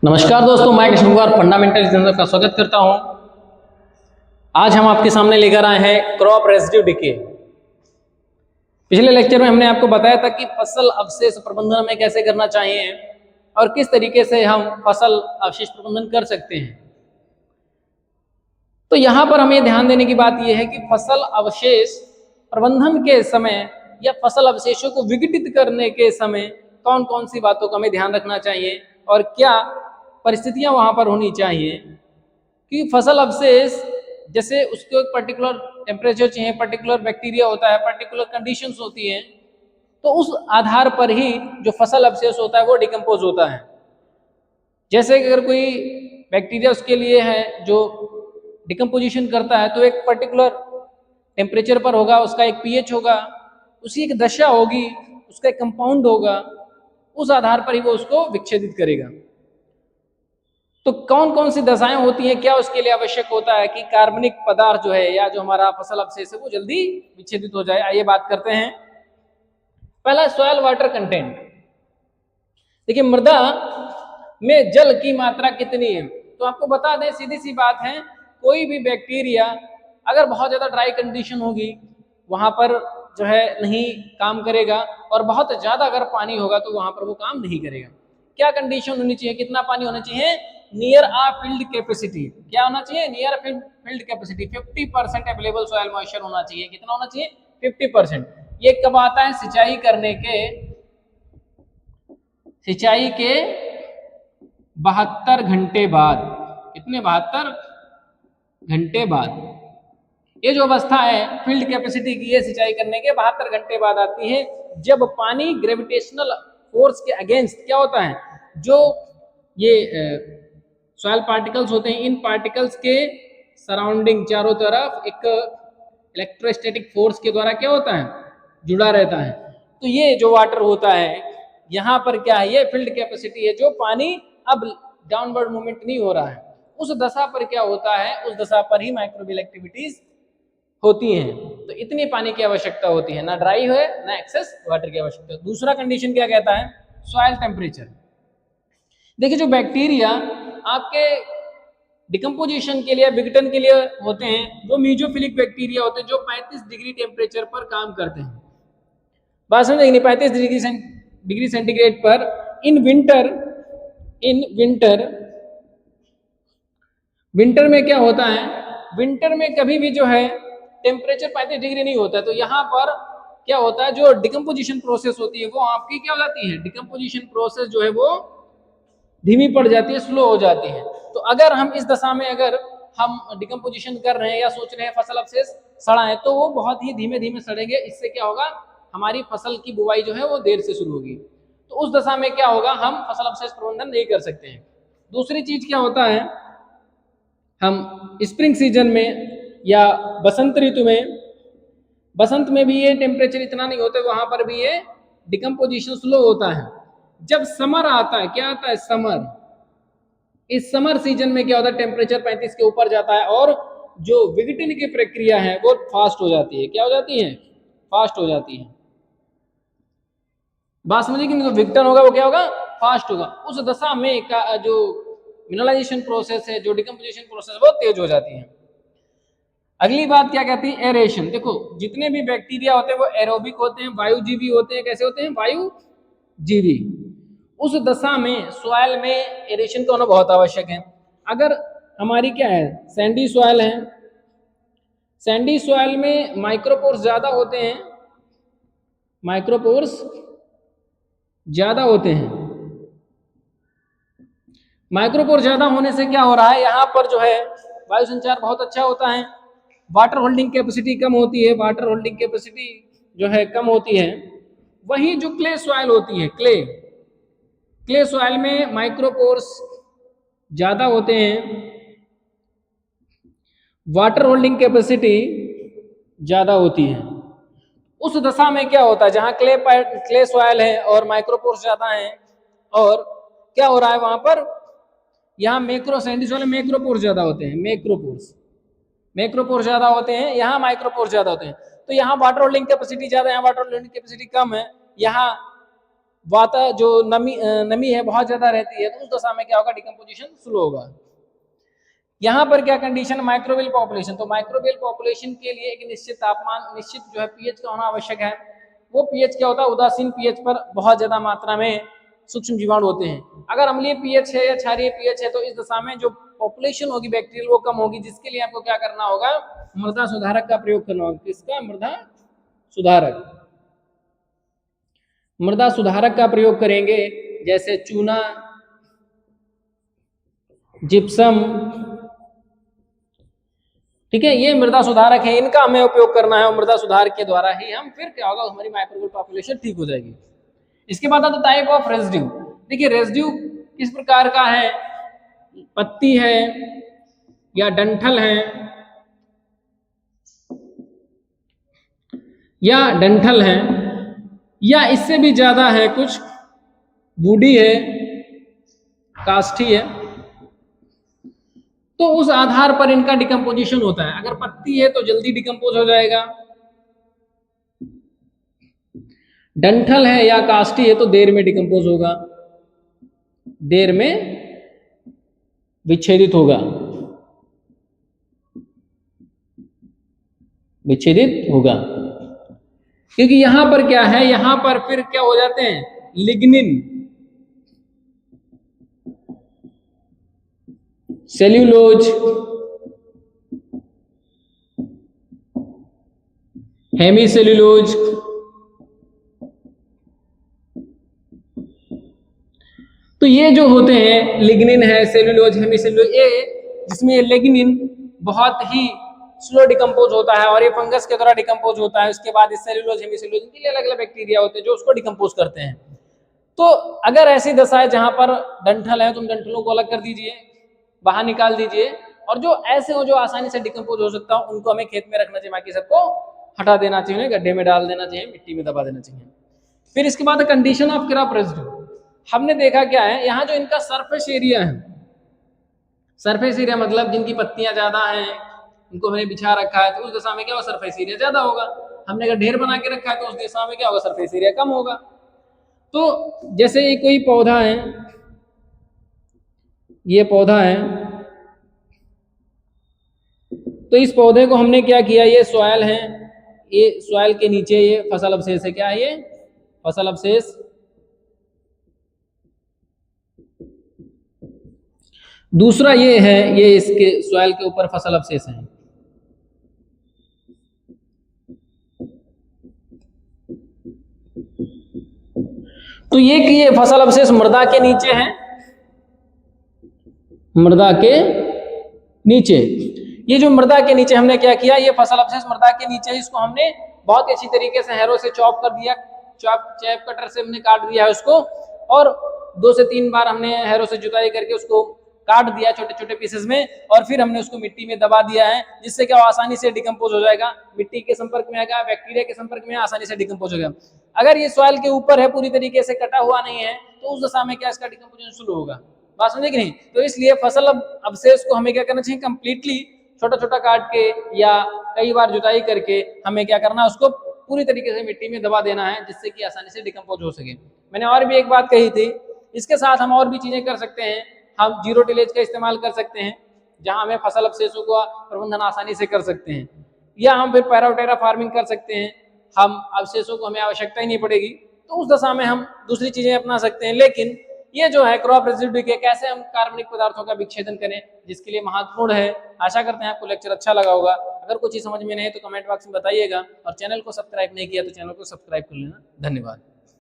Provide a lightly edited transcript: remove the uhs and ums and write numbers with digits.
नमस्कार दोस्तों, मैं कृष्ण कुमार फंडामेंटल जनरल का स्वागत करता हूं। आज हम आपके सामने लेकर आए हैं क्रॉप रेजिड्यू डिके। पिछले लेक्चर में हमने आपको बताया था कि फसल अवशेष प्रबंधन हमें कैसे करना चाहिए और किस तरीके से हम फसल अवशेष प्रबंधन कर सकते हैं। तो यहाँ पर हमें ध्यान देने की बात यह है कि फसल अवशेष प्रबंधन के समय या फसल अवशेषों को विघटित करने के समय कौन कौन सी बातों का हमें ध्यान रखना चाहिए और क्या परिस्थितियां वहां पर होनी चाहिए कि फसल अवशेष जैसे उसको एक पर्टिकुलर टेम्परेचर चाहिए, पर्टिकुलर बैक्टीरिया होता है, पर्टिकुलर कंडीशंस होती हैं, तो उस आधार पर ही जो फसल अवशेष होता है वो डिकम्पोज होता है। जैसे कि अगर कोई बैक्टीरिया उसके लिए है जो डिकम्पोजिशन करता है तो एक पर्टिकुलर टेम्परेचर पर होगा, उसका एक पीएच होगा, उसकी एक दशा होगी, उसका एक कंपाउंड होगा, उस आधार पर ही वो उसको विच्छेदित करेगा। तो कौन कौन सी दशाएं होती हैं, क्या उसके लिए आवश्यक होता है कि कार्बनिक पदार्थ जो है या जो हमारा फसल अवशेष है वो जल्दी विच्छेदित हो जाए। आइए बात करते हैं। पहला सॉइल वाटर कंटेंट। देखिए मृदा में जल की मात्रा कितनी है, तो आपको बता दें, सीधी सी बात है, कोई भी बैक्टीरिया अगर बहुत ज्यादा ड्राई कंडीशन होगी वहां पर जो है नहीं काम करेगा, और बहुत ज्यादा अगर पानी होगा तो वहां पर वो काम नहीं करेगा। क्या कंडीशन होनी चाहिए, कितना पानी होना चाहिए? नियर आ फील्ड कैपेसिटी। क्या होना चाहिए? Near field capacity 50% available soil moisture होना चाहिए। कितना होना चाहिए? 50%। ये कब आता है? सिंचाई के 72 घंटे बाद। कितने? 72 घंटे बाद। ये जो अवस्था है फील्ड कैपेसिटी की, ये सिंचाई करने के 72 घंटे बाद आती है, जब पानी ग्रेविटेशनल फोर्स के अगेंस्ट क्या होता है, जो ये सॉइल पार्टिकल्स होते हैं, इन पार्टिकल्स के सराउंडिंग चारों तरफ एक इलेक्ट्रोस्टैटिक फोर्स के द्वारा क्या होता है, जुड़ा रहता है। तो ये जो वाटर होता है यहाँ पर क्या है, ये फील्ड कैपेसिटी है, जो पानी अब डाउनवर्ड मूवमेंट नहीं हो रहा है, उस दशा पर क्या होता है, उस दशा पर ही माइक्रोबियल एक्टिविटीज होती हैं। तो इतनी पानी की आवश्यकता होती है, ना ड्राई है ना एक्सेस वाटर की आवश्यकता। दूसरा कंडीशन क्या कहता है? Soil temperature. देखिए जो बैक्टीरिया आपके डिकम्पोजिशन के लिए, विघटन के लिए होते हैं, जो मीजोफिलिक बैक्टीरिया होते हैं, जो 35 डिग्री टेम्परेचर पर काम करते हैं। बात समझेंगे? 35 डिग्री सेंटीग्रेड पर इन विंटर में क्या होता है, विंटर में कभी भी जो है टेम्परेचर 35 डिग्री नहीं होता है। तो यहाँ पर क्या होता है, जो डिकम्पोजिशन प्रोसेस होती है वो आपकी क्या हो जाती है, डिकम्पोजिशन प्रोसेस जो है वो धीमी पड़ जाती है, स्लो हो जाती है। तो अगर हम इस दशा में अगर हम डिकम्पोजिशन कर रहे हैं या सोच रहे हैं फसल अवशेष सड़ा है, तो वो बहुत ही धीमे धीमे सड़ेंगे। इससे क्या होगा, हमारी फसल की बुवाई जो है वो देर से शुरू होगी। तो उस दशा में क्या होगा, हम फसल अवशेष प्रबंधन नहीं कर सकते हैं। दूसरी चीज क्या होता है, हम स्प्रिंग सीजन में या बसंत ऋतु में, बसंत में भी ये टेम्परेचर इतना नहीं होता, वहां पर भी ये डिकम्पोजिशन स्लो होता है। जब समर आता है, क्या आता है? समर। इस समर सीजन में क्या होता है, टेम्परेचर 35 के ऊपर जाता है और जो विघटन की प्रक्रिया है वो फास्ट हो जाती है। क्या हो जाती है? फास्ट हो जाती है। बात समझिए कि जो विघटन होगा वो क्या होगा, फास्ट होगा। उस दशा में का जो मिनरलाइजेशन प्रोसेस है, जो डिकम्पोजिशन प्रोसेस, वो तेज हो जाती है। अगली बात क्या कहती है? एरेशन। देखो जितने भी बैक्टीरिया होते हैं वो एरोबिक होते हैं, वायुजीवी होते हैं। कैसे होते हैं? वायुजीवी। उस दशा में सॉइल में एरेशन का होना बहुत आवश्यक है। अगर हमारी क्या है, सैंडी सॉइल है, सैंडी सॉइल में माइक्रोपोर्स ज्यादा होते हैं, माइक्रोपोर्स ज्यादा होते हैं। माइक्रोपोर ज्यादा होने से क्या हो रहा है, यहाँ पर जो है वायु संचार बहुत अच्छा होता है, वाटर होल्डिंग कैपेसिटी कम होती है, वाटर होल्डिंग कैपेसिटी जो है कम होती है। वही जो क्ले सॉइल होती है, क्ले सॉइल में माइक्रोपोर्स ज्यादा होते हैं, वाटर होल्डिंग कैपेसिटी ज्यादा होती है। उस दशा में क्या होता है, जहां क्ले सॉइल है और माइक्रोपोर्स ज्यादा हैं, और क्या हो रहा है वहां पर, यहाँ मैक्रो सैंडी सॉइल में मैक्रोपोर्स ज्यादा होते हैं, मैक्रोपोर्स ज्यादा होते हैं, यहाँ माइक्रोपोर्स ज्यादा होते हैं। तो यहाँ वाटर होल्डिंग कैपेसिटी ज्यादा है, यहाँ वाटर होल्डिंग कैपेसिटी कम है। यहाँ जो नमी है बहुत ज्यादा रहती है, तो उस दशा में क्या होगा, डिकम्पोजिशन स्लो होगा। यहाँ पर क्या कंडीशन, माइक्रोबियल पॉपुलेशन, तो माइक्रोबियल पॉपुलेशन के लिए एक निश्चित तापमान, निश्चित जो है पीएच का होना आवश्यक है। वो पीएच क्या होता है, उदासीन पीएच पर बहुत ज्यादा मात्रा में सूक्ष्म जीवाणु होते हैं। अगर अम्लीय पीएच है या क्षारीय पीएच है तो इस दशा में जो पॉपुलेशन होगी बैक्टीरियल वो कम होगी, जिसके लिए आपको क्या करना होगा, मृदा सुधारक का प्रयोग करना होगा। किसका, मृदा सुधारक। मृदा सुधारक का प्रयोग करेंगे, जैसे चूना, जिप्सम, ठीक है, ये मृदा सुधारक है, इनका हमें उपयोग करना है और मृदा सुधार के द्वारा ही हम फिर क्या होगा, हमारी माइक्रोबियल पॉपुलेशन ठीक हो जाएगी। इसके बाद आता टाइप ऑफ रेजिड्यू। देखिए रेजिड्यू किस प्रकार का है, पत्ती है या डंठल है, या इससे भी ज्यादा है, कुछ बूढ़ी है, काष्ठी है, तो उस आधार पर इनका डिकम्पोजिशन होता है। अगर पत्ती है तो जल्दी डिकम्पोज हो जाएगा, डंठल है या काष्ठी है तो देर में डिकम्पोज होगा, देर में विच्छेदित होगा, क्योंकि यहां पर क्या है, यहां पर फिर क्या हो जाते हैं, लिग्निन, सेल्यूलोज, हेमीसेल्यूलोज, तो ये जो होते हैं लिग्निन है, सेल्यूलोज, हेमीसेल्यूलोज, ये जिसमें ये लिग्निन बहुत ही स्लो डिकम्पोज होता है और ये फंगस के द्वारा डिकम्पोज होता है। उसके बाद इस सेल्यूलोज, हेमीसेल्यूलोज, इनके लिए अलग अलग बैक्टीरिया होते हैं जो उसको डिकम्पोज करते हैं। तो अगर ऐसी दशा है जहां पर डंठल है, तुम डंठलों को अलग कर दीजिए, बाहर निकाल दीजिए, और जो ऐसे हो जो आसानी से डिकम्पोज हो सकता हो उनको हमें खेत में रखना चाहिए, बाकी सबको हटा देना चाहिए, गड्ढे में डाल देना चाहिए, मिट्टी में दबा देना चाहिए। फिर इसके बाद कंडीशन ऑफ क्रॉप रेजिड्यू। हमने देखा क्या है, यहाँ जो इनका सरफेस एरिया है, सरफेस एरिया मतलब जिनकी पत्तियां ज्यादा हैं, इनको हमने बिछा रखा है, तो उस दशा में क्या होगा, सरफेस एरिया ज्यादा होगा। हमने अगर ढेर बना के रखा है तो उस दशा में क्या होगा, सरफेस एरिया कम होगा। तो जैसे ये कोई पौधा है, ये पौधा है, तो इस पौधे को हमने क्या किया, ये सॉयल है, ये सॉयल के नीचे ये फसल अवशेष है, क्या है ये, फसल अवशेष। दूसरा ये है, ये इसके सॉयल के ऊपर फसल अवशेष हैं। तो ये फसल अवशेष मृदा के नीचे है, मृदा के नीचे, ये जो मृदा के नीचे हमने क्या किया, ये फसल अवशेष मृदा के नीचे, इसको हमने बहुत अच्छी तरीके से हैरो से चॉप कर दिया, चैप कटर से हमने काट दिया है उसको, और 2 से 3 बार हमने हैरो से जुताई करके उसको काट दिया छोटे छोटे पीसेस में, और फिर हमने उसको मिट्टी में दबा दिया है, जिससे क्या आसानी से डिकम्पोज हो जाएगा, मिट्टी के संपर्क में आएगा, बैक्टीरिया के संपर्क में आसानी से डिकम्पोज हो जाएगा। अगर ये सॉइल के ऊपर है, पूरी तरीके से कटा हुआ नहीं है, तो उस दशा में क्या इसका डिकम्पोजिशन शुरू होगा, बात समझे कि नहीं। तो इसलिए फसल अवशेष को हमें क्या करना चाहिए, कंप्लीटली छोटा छोटा काट के या कई बार जुताई करके हमें क्या करना है, उसको पूरी तरीके से मिट्टी में दबा देना है, जिससे कि आसानी से डिकम्पोज हो सके। मैंने और भी एक बात कही थी, इसके साथ हम और भी चीजें कर सकते हैं, हम जीरो टिलेज का इस्तेमाल कर सकते हैं, जहां हमें फसल अवशेषों का प्रबंधन आसानी से कर सकते हैं, या हम फिर पैराटेरा फार्मिंग कर सकते हैं, हम अवशेषों को हमें आवश्यकता ही नहीं पड़ेगी, तो उस दशा में हम दूसरी चीजें अपना सकते हैं। लेकिन ये जो है क्रॉप रेजिड्यू के कैसे हम कार्बनिक पदार्थों का विच्छेदन करें, जिसके लिए महत्वपूर्ण है। आशा करते हैं आपको लेक्चर अच्छा लगा होगा। अगर कुछ चीज समझ में नहीं है तो कमेंट बॉक्स में बताइएगा, और चैनल को सब्सक्राइब नहीं किया तो चैनल को सब्सक्राइब कर लेना। धन्यवाद।